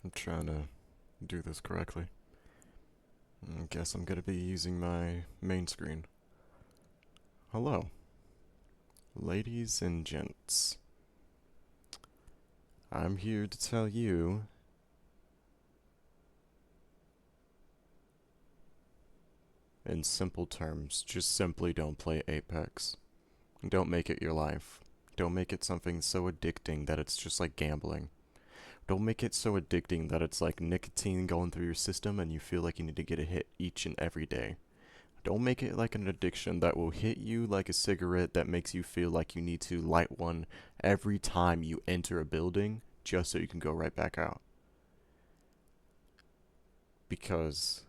I'm trying to do this correctly. I guess I'm gonna be using my main screen. Hello, ladies and gents. I'm here to tell you in simple terms, just simply don't play Apex. Don't make it your life. Don't make it something so addicting that it's just like gambling. Don't make it so addicting that it's like nicotine going through your system and you feel like you need to get a hit each and every day. Don't make it like an addiction that will hit you like a cigarette that makes you feel like you need to light one every time you enter a building just so you can go right back out. Because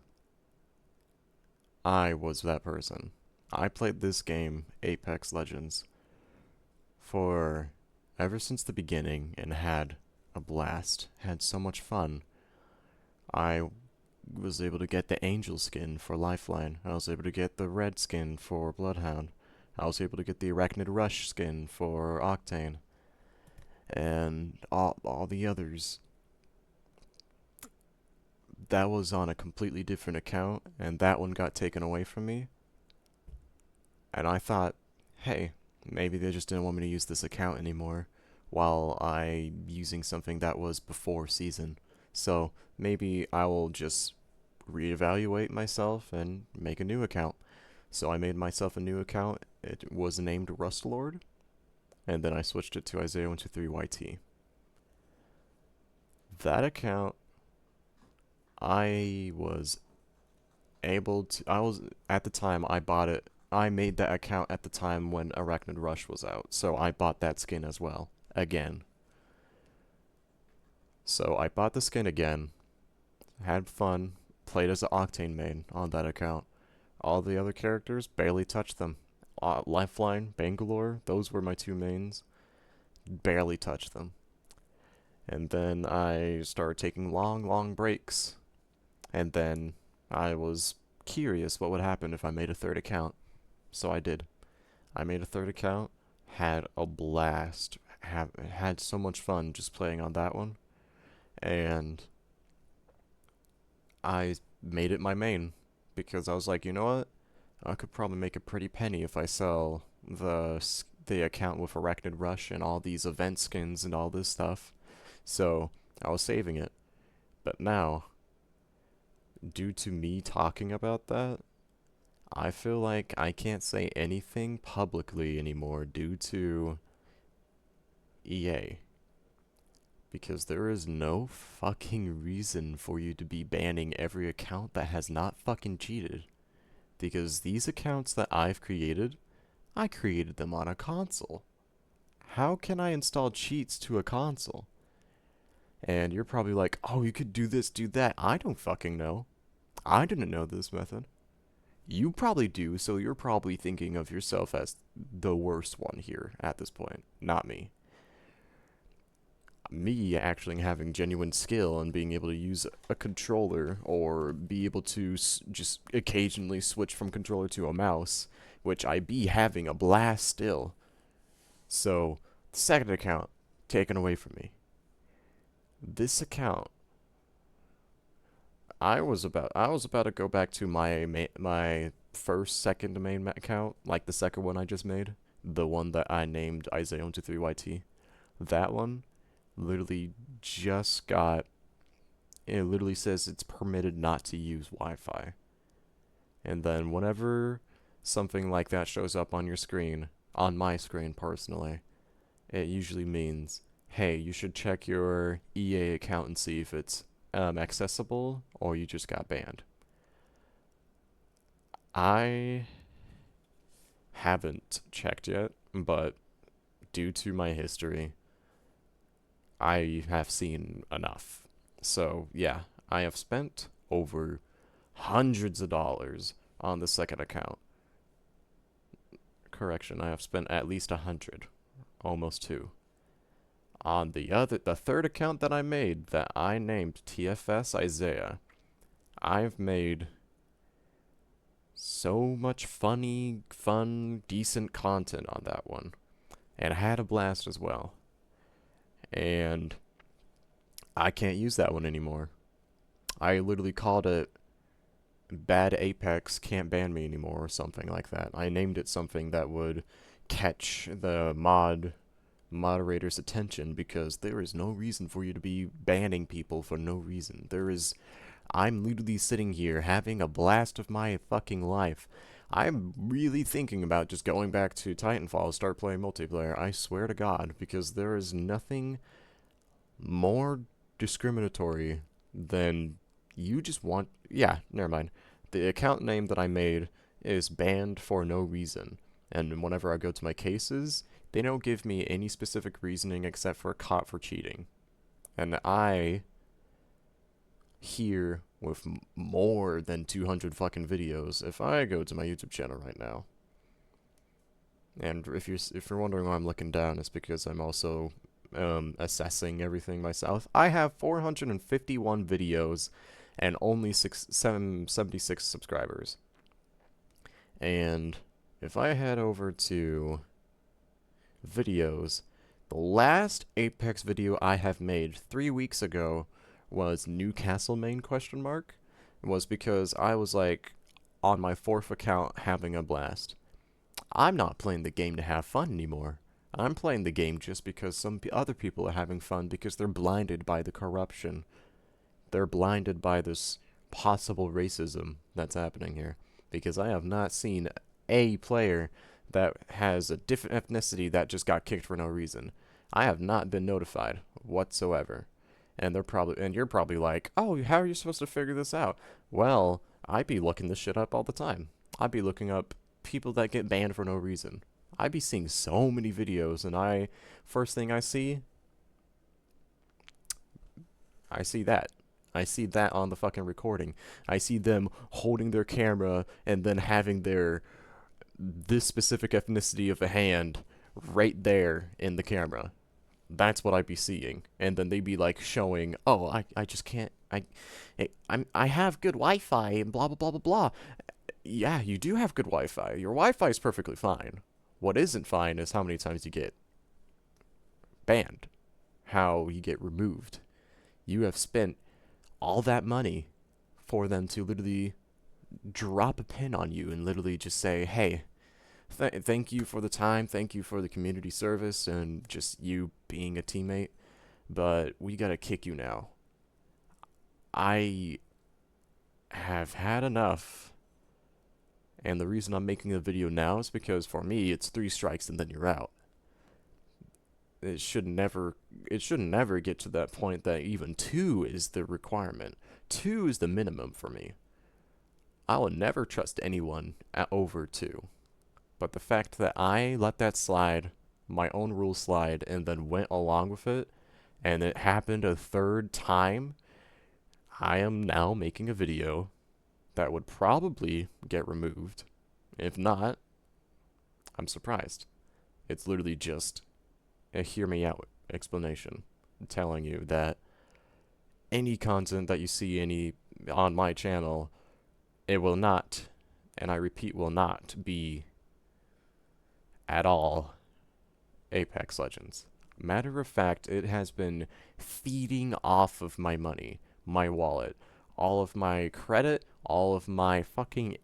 I was that person. I played this game, Apex Legends, for ever since the beginning and had a blast, had so much fun. I was able to get the angel skin for Lifeline. I was able to get the red skin for Bloodhound. I was able to get the Arachnid Rush skin for Octane. And all the others. That was on a completely different account, and that one got taken away from me. And I thought, hey, maybe they just didn't want me to use this account anymore while I using something that was before season. So maybe I will just reevaluate myself and make a new account. So I made myself a new account. It was named Rustlord, and then I switched it to Isaiah123YT. That account, I was I was, at the time I bought it, I made that account at the time when Arachnid Rush was out, so I bought that skin as well, again. So I bought the skin again, had fun, played as an Octane main on that account. All the other characters, barely touched them. Lifeline, Bangalore, those were my two mains. Barely touched them. And then I started taking long, long breaks. And then I was curious what would happen if I made a third account. So I did. I made a third account, had a blast, had so much fun just playing on that one. And I made it my main because I was like, you know what? I could probably make a pretty penny if I sell the account with Arachnid Rush and all these event skins and all this stuff. So I was saving it. But now, due to me talking about that, I feel like I can't say anything publicly anymore due to EA. Because there is no fucking reason for you to be banning every account that has not fucking cheated. Because these accounts that I've created, I created them on a console. How can I install cheats to a console? And you're probably like, oh, you could do this, do that. I don't fucking know. I didn't know this method. You probably do, so you're probably thinking of yourself as the worst one here at this point, not me. Me actually having genuine skill and being able to use a controller or be able to just occasionally switch from controller to a mouse, which I be having a blast still. So, the second account taken away from me. This account, I was about to go back to my first second main account, like the second one I just made, the one that I named Isaiah123YT. That one literally just got, it literally says it's permitted not to use Wi-Fi. And then whenever something like that shows up on your screen, on my screen personally, it usually means, hey, you should check your EA account and see if it's accessible or you just got banned. I haven't checked yet, but due to my history, I have seen enough. So, yeah, I have spent over hundreds of dollars on the second account. Correction, I have spent at least 100, almost two. On the third account that I made, that I named TFS Isaiah, I've made so much fun, decent content on that one. And I had a blast as well. And I can't use that one anymore. I literally called it Bad Apex Can't Ban Me Anymore or something like that. I named it something that would catch the moderator's attention because there is no reason for you to be banning people for no reason. I'm literally sitting here having a blast of my fucking life. I'm really thinking about just going back to Titanfall, start playing multiplayer. I swear to God, because there is nothing more discriminatory than you just want. Yeah, never mind. The account name that I made is banned for no reason. And whenever I go to my cases, they don't give me any specific reasoning except for caught for cheating. And I here with more than 200 fucking videos. If I go to my YouTube channel right now, and if you're wondering why I'm looking down, it's because I'm also assessing everything myself. I have 451 videos and only 76 subscribers. And if I head over to videos, the last Apex video I have made 3 weeks ago was Newcastle main question mark. It was because I was like on my fourth account having a blast. I'm not playing the game to have fun anymore. I'm playing the game just because some other people are having fun because they're blinded by the corruption. They're blinded by this possible racism that's happening here. Because I have not seen a player that has a different ethnicity that just got kicked for no reason. I have not been notified whatsoever. And you're probably like, oh, how are you supposed to figure this out? Well, I'd be looking this shit up all the time. I'd be looking up people that get banned for no reason. I'd be seeing so many videos, and first thing I see that. I see that on the fucking recording. I see them holding their camera and then having this specific ethnicity of a hand right there in the camera. That's what I'd be seeing. And then they'd be like showing, oh, I just can't, I have good Wi-Fi and blah, blah, blah, blah, blah. Yeah, you do have good Wi-Fi. Your Wi-Fi is perfectly fine. What isn't fine is how many times you get banned, how you get removed. You have spent all that money for them to literally drop a pin on you and literally just say, hey, thank you for the time, thank you for the community service, and just you being a teammate, but we gotta kick you now. I have had enough, and the reason I'm making a video now is because for me, it's 3 strikes and then you're out. It should never get to that point that even 2 is the requirement. 2 is the minimum for me. I will never trust anyone at over 2. But the fact that I let that slide, my own rule slide, and then went along with it, and it happened a 3rd time, I am now making a video that would probably get removed. If not, I'm surprised. It's literally just a hear me out explanation telling you that any content that you see on my channel, it will not, and I repeat, will not be at all Apex Legends. Matter of fact, it has been feeding off of my money, my wallet, all of my credit, all of my fucking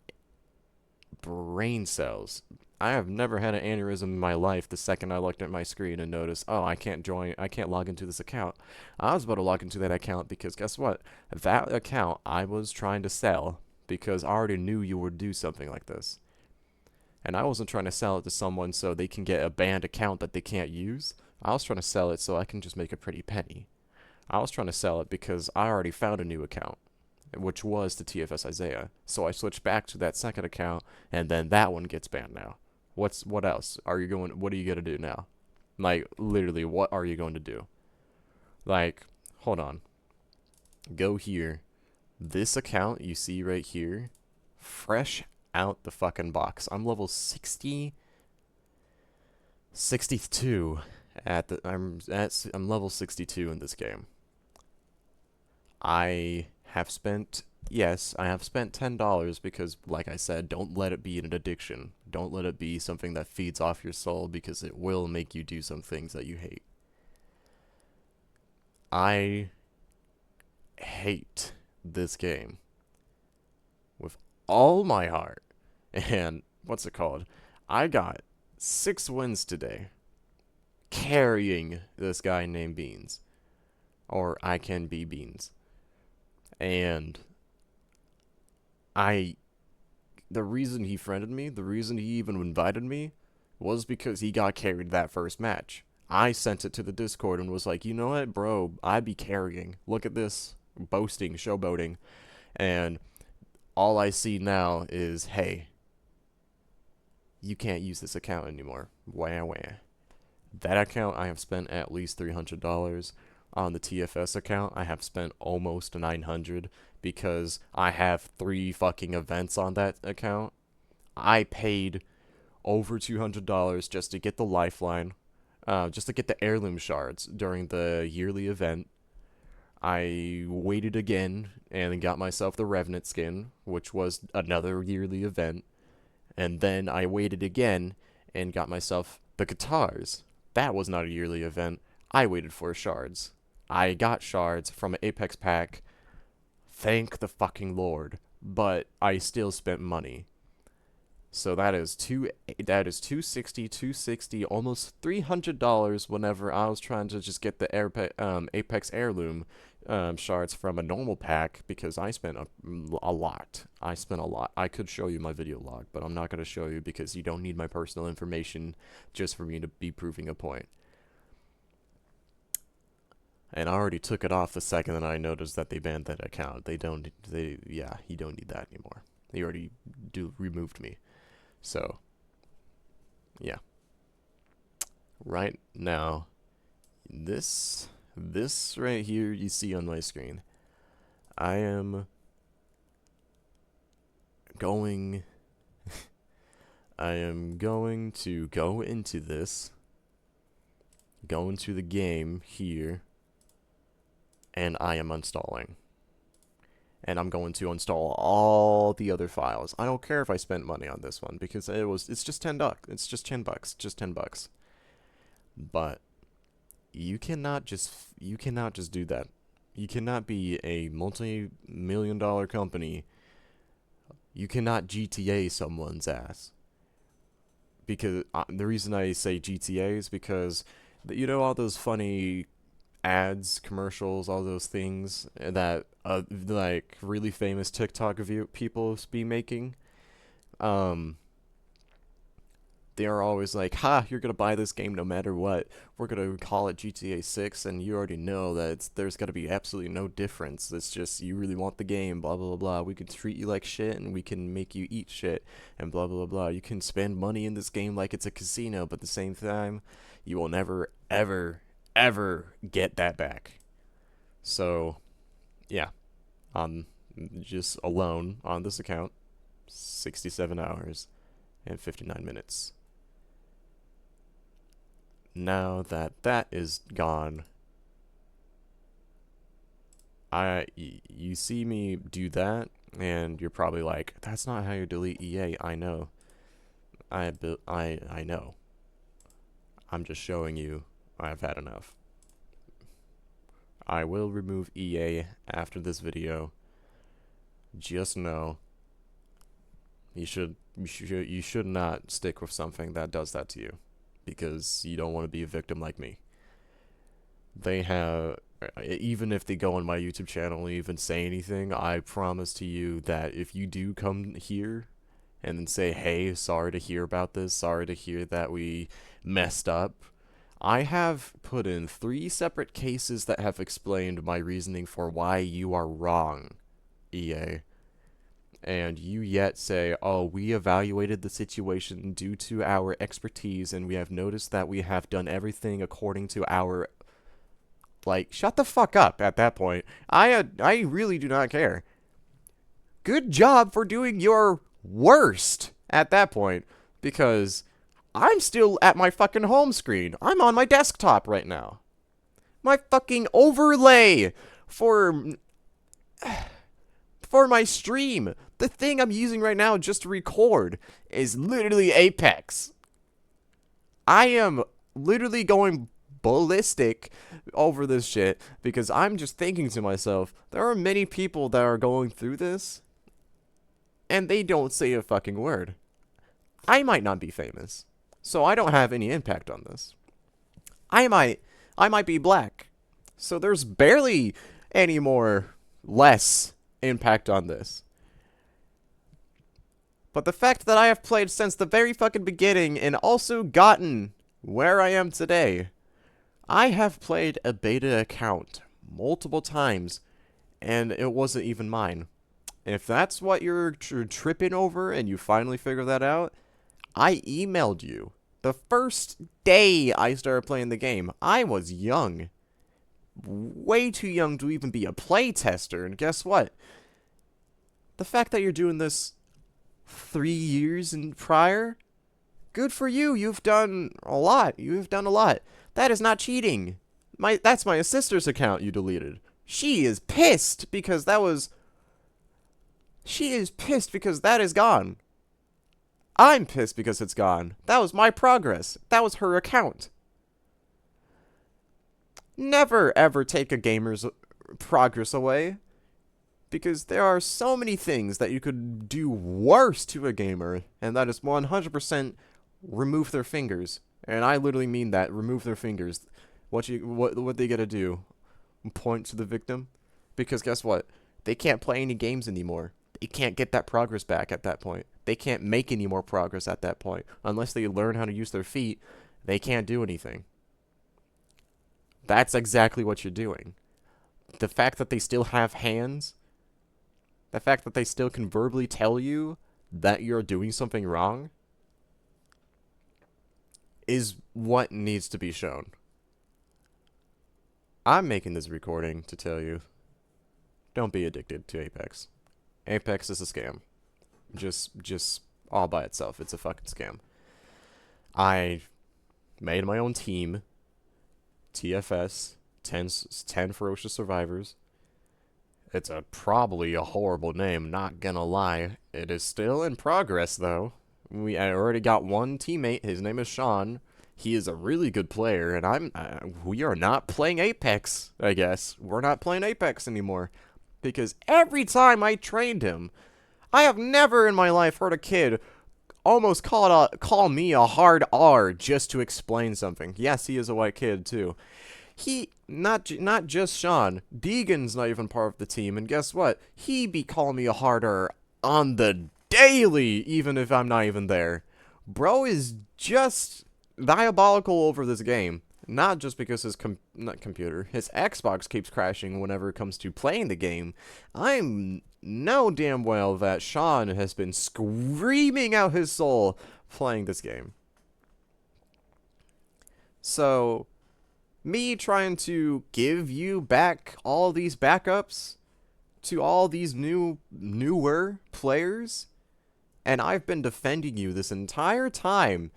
brain cells. I have never had an aneurysm in my life the second I looked at my screen and noticed, oh, I can't log into this account. I was about to log into that account because guess what? That account I was trying to sell because I already knew you would do something like this. And I wasn't trying to sell it to someone so they can get a banned account that they can't use. I was trying to sell it so I can just make a pretty penny. I was trying to sell it because I already found a new account, which was the TFS Isaiah. So I switched back to that second account, and then that one gets banned now. What else? What are you going to do now? Like, literally, what are you going to do? Like, hold on. Go here. This account you see right here, fresh out the fucking box. I'm level 62 I'm level 62 in this game. I have spent $10 because, like I said, don't let it be an addiction. Don't let it be something that feeds off your soul because it will make you do some things that you hate. I hate this game with all my heart. And what's it called? I got 6 wins today carrying this guy named Beans. Or I Can Be Beans. And the reason he friended me, the reason he even invited me, was because he got carried that first match. I sent it to the Discord and was like, you know what, bro, I'd be carrying. Look at this. Boasting, showboating. And all I see now is, hey, you can't use this account anymore. Wah, wah. That account, I have spent at least $300. On the TFS account, I have spent almost $900 because I have 3 fucking events on that account. I paid over $200 just to get the lifeline, just to get the heirloom shards during the yearly event. I waited again and got myself the Revenant skin, which was another yearly event. And then I waited again and got myself the guitars. That was not a yearly event. I waited for shards. I got shards from an Apex pack. Thank the fucking Lord. But I still spent money. So that is 260, 260, almost $300 whenever I was trying to just get the Apex heirloom shards from a normal pack because I spent a lot. I spent a lot. I could show you my video log, but I'm not going to show you because you don't need my personal information just for me to be proving a point. And I already took it off the second that I noticed that they banned that account. You don't need that anymore. They already removed me. So, yeah. Right now, this right here you see on my screen, I am going to go into this, go into the game here, and I am installing. And I'm going to install all the other files. I don't care if I spent money on this one because it's just $10. It's just $10, just $10. But you cannot just do that. You cannot be a multi-million-dollar company. You cannot GTA someone's ass. Because the reason I say GTA is because you know all those funny ads, commercials, all those things that like really famous TikTok people be making. They are always like, "Ha, you're gonna buy this game no matter what. We're gonna call it GTA 6, and you already know that there's gonna be absolutely no difference. It's just you really want the game. Blah blah blah. We can treat you like shit, and we can make you eat shit, and blah blah blah. You can spend money in this game like it's a casino, but at the same time, you will never ever ever get that back." So, yeah, just alone on this account, 67 hours and 59 minutes. Now that that is gone, you see me do that, and you're probably like, "That's not how you delete EA." I know. I know. I'm just showing you I've had enough. I will remove EA after this video. Just know you should not stick with something that does that to you, because you don't want to be a victim like me. They have, even if they go on my YouTube channel and even say anything, I promise to you that if you do come here and then say, "Hey, sorry to hear about this, sorry to hear that we messed up," I have put in 3 separate cases that have explained my reasoning for why you are wrong, EA. And you yet say, "Oh, we evaluated the situation due to our expertise, and we have noticed that we have done everything according to our..." Like, shut the fuck up at that point. I really do not care. Good job for doing your worst at that point, because I'm still at my fucking home screen. I'm on my desktop right now. My fucking overlay for my stream, the thing I'm using right now just to record, is literally Apex. I am literally going ballistic over this shit because I'm just thinking to myself, there are many people that are going through this and they don't say a fucking word. I might not be famous, so I don't have any impact on this. I might be black, so there's barely any more less impact on this. But the fact that I have played since the very fucking beginning and also gotten where I am today, I have played a beta account multiple times, and it wasn't even mine. If that's what you're tripping over and you finally figure that out, I emailed you. The first day I started playing the game, I was young. Way too young to even be a playtester, and guess what? The fact that you're doing this 3 years in prior, good for you. You've done a lot. You've done a lot. That is not cheating. That's my sister's account you deleted. She is pissed because that was... She is pissed because that is gone. I'm pissed because it's gone. That was my progress. That was her account. Never ever take a gamer's progress away, because there are so many things that you could do worse to a gamer, and that is 100% remove their fingers. And I literally mean that, remove their fingers. What they gotta do? Point to the victim? Because guess what? They can't play any games anymore. They can't get that progress back at that point. They can't make any more progress at that point. Unless they learn how to use their feet, they can't do anything. That's exactly what you're doing. The fact that they still have hands, the fact that they still can verbally tell you that you're doing something wrong, is what needs to be shown. I'm making this recording to tell you, don't be addicted to Apex. Apex is a scam. Just all by itself. It's a fucking scam. I made my own team. TFS. 10 Ferocious Survivors. It's probably a horrible name, not gonna lie. It is still in progress, though. I already got one teammate. His name is Sean. He is a really good player, and we are not playing Apex, I guess. We're not playing Apex anymore. Because every time I trained him, I have never in my life heard a kid almost call me a hard R just to explain something. Yes, he is a white kid, too. Not just Sean, Deegan's not even part of the team, and guess what? He be calling me a hard R on the daily, even if I'm not even there. Bro is just diabolical over this game. Not just because his his Xbox keeps crashing whenever it comes to playing the game. I'm know damn well that Sean has been screaming out his soul playing this game. So, me trying to give you back all these backups to all these newer players, and I've been defending you this entire time.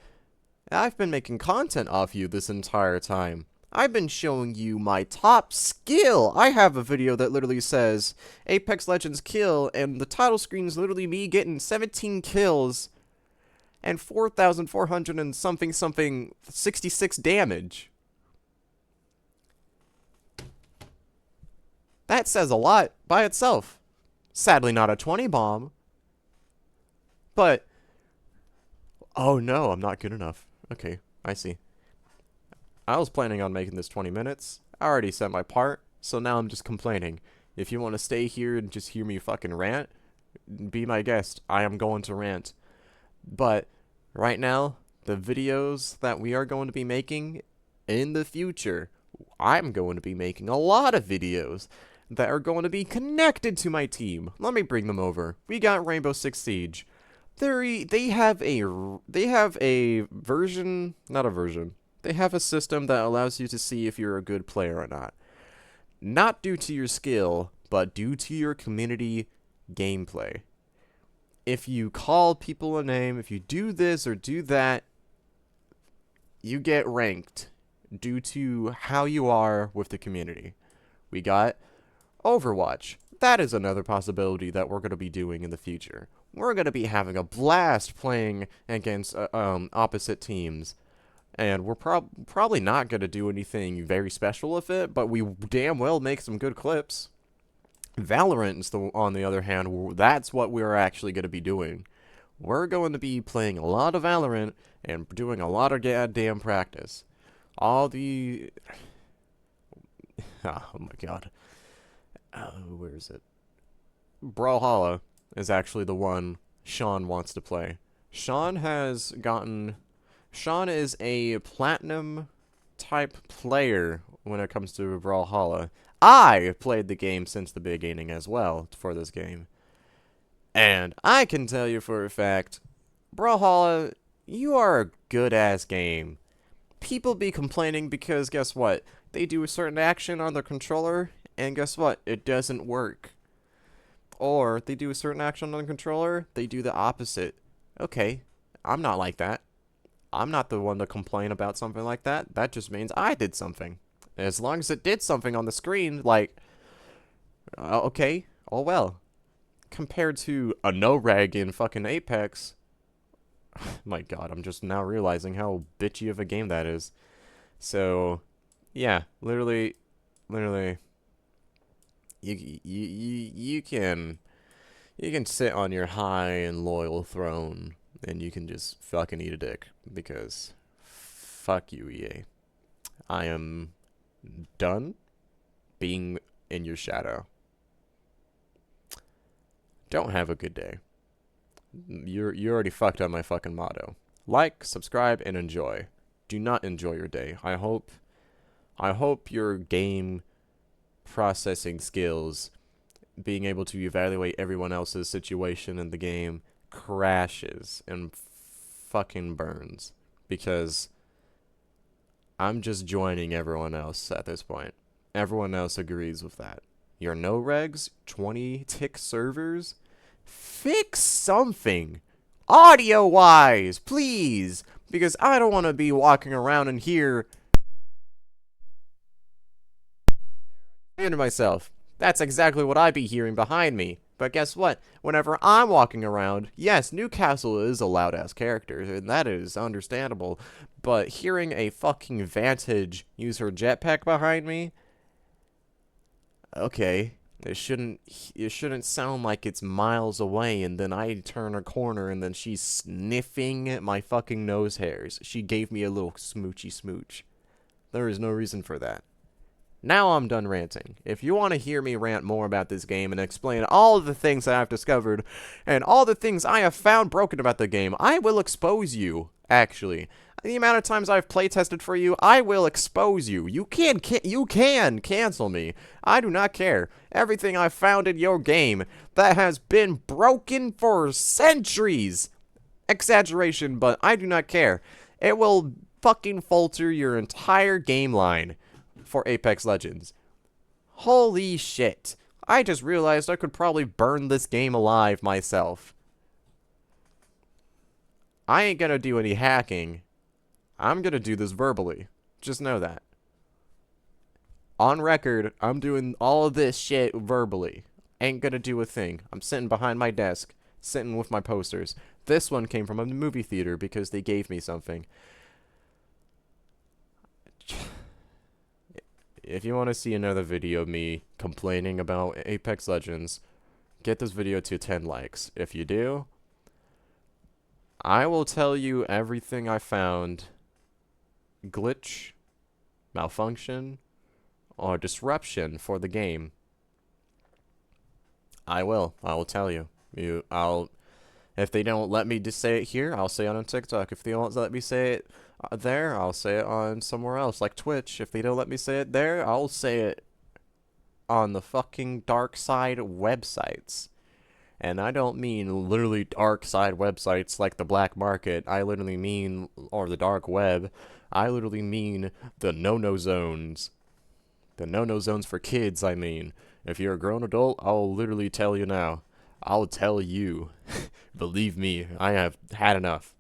I've been making content off you this entire time. I've been showing you my top skill. I have a video that literally says Apex Legends kill, and the title screen is literally me getting 17 kills and 4,400 and something 66 damage. That says a lot by itself. Sadly not a 20 bomb. But, oh no, I'm not good enough. Okay, I see. I was planning on making this 20 minutes. I already said my part, so now I'm just complaining. If you want to stay here and just hear me fucking rant, be my guest. I am going to rant. But, right now, the videos that we are going to be making in the future, I'm going to be making a lot of videos that are going to be connected to my team. Let me bring them over. We got Rainbow Six Siege. They have a version, not a version. They have a system that allows you to see if you're a good player or not. Not due to your skill, but due to your community gameplay. If you call people a name, if you do this or do that, you get ranked due to how you are with the community. We got Overwatch. That is another possibility that we're going to be doing in the future. We're going to be having a blast playing against opposite teams. And we're probably not going to do anything very special with it, but we damn well make some good clips. Valorant, on the other hand, that's what we're actually going to be doing. We're going to be playing a lot of Valorant and doing a lot of goddamn practice. All the... oh my god. Where is it? Brawlhalla is actually the one Sean wants to play. Sean has gotten... Sean is a platinum type player when it comes to Brawlhalla. I played the game since the beginning as well for this game. And I can tell you for a fact, Brawlhalla, you are a good-ass game. People be complaining because guess what? They do a certain action on their controller, and guess what? It doesn't work. Or they do a certain action on the controller, they do the opposite. Okay, I'm not like that. I'm not the one to complain about something like that. That just means I did something. As long as it did something on the screen, like, okay, all well. Compared to a no-reg in fucking Apex, my god, I'm just now realizing how bitchy of a game that is. So, yeah, literally, you can sit on your high and loyal throne and you can just fucking eat a dick because fuck you, EA. I am done being in your shadow. Don't have a good day. You already fucked up my fucking motto. Like, subscribe, and enjoy. Do not enjoy your day. I hope your game processing skills, being able to evaluate everyone else's situation in the game, crashes and fucking burns. Because I'm just joining everyone else at this point. Everyone else agrees with that. Your no regs, 20 tick servers, fix something audio wise, please, because I don't want to be walking around in here to myself. That's exactly what I be hearing behind me. But guess what? Whenever I'm walking around, yes, Newcastle is a loud-ass character, and that is understandable, but hearing a fucking Vantage use her jetpack behind me, okay, it shouldn't sound like it's miles away, and then I turn a corner, and then she's sniffing my fucking nose hairs. She gave me a little smoochy smooch. There is no reason for that. Now I'm done ranting. If you want to hear me rant more about this game and explain all of the things that I've discovered and all the things I have found broken about the game, I will expose you, actually. The amount of times I've playtested for you, I will expose you. You can cancel me. I do not care. Everything I've found in your game that has been broken for centuries. Exaggeration, but I do not care. It will fucking falter your entire game line for Apex Legends. Holy shit. I just realized I could probably burn this game alive myself. I ain't gonna do any hacking. I'm gonna do this verbally. Just know that. On record, I'm doing all of this shit verbally. Ain't gonna do a thing. I'm sitting behind my desk, sitting with my posters. This one came from a movie theater because they gave me something. If you want to see another video of me complaining about Apex Legends, get this video to 10 likes. If you do, I will tell you everything I found glitch, malfunction, or disruption for the game. I will tell you. If they don't let me just say it here, I'll say it on TikTok. If they don't let me say it there, I'll say it on somewhere else, like Twitch. If they don't let me say it there, I'll say it on the fucking dark side websites. And I don't mean literally dark side websites like the black market. I literally mean, or the dark web. I literally mean the no-no zones. The no-no zones for kids, I mean. If you're a grown adult, I'll literally tell you now. I'll tell you. Believe me, I have had enough.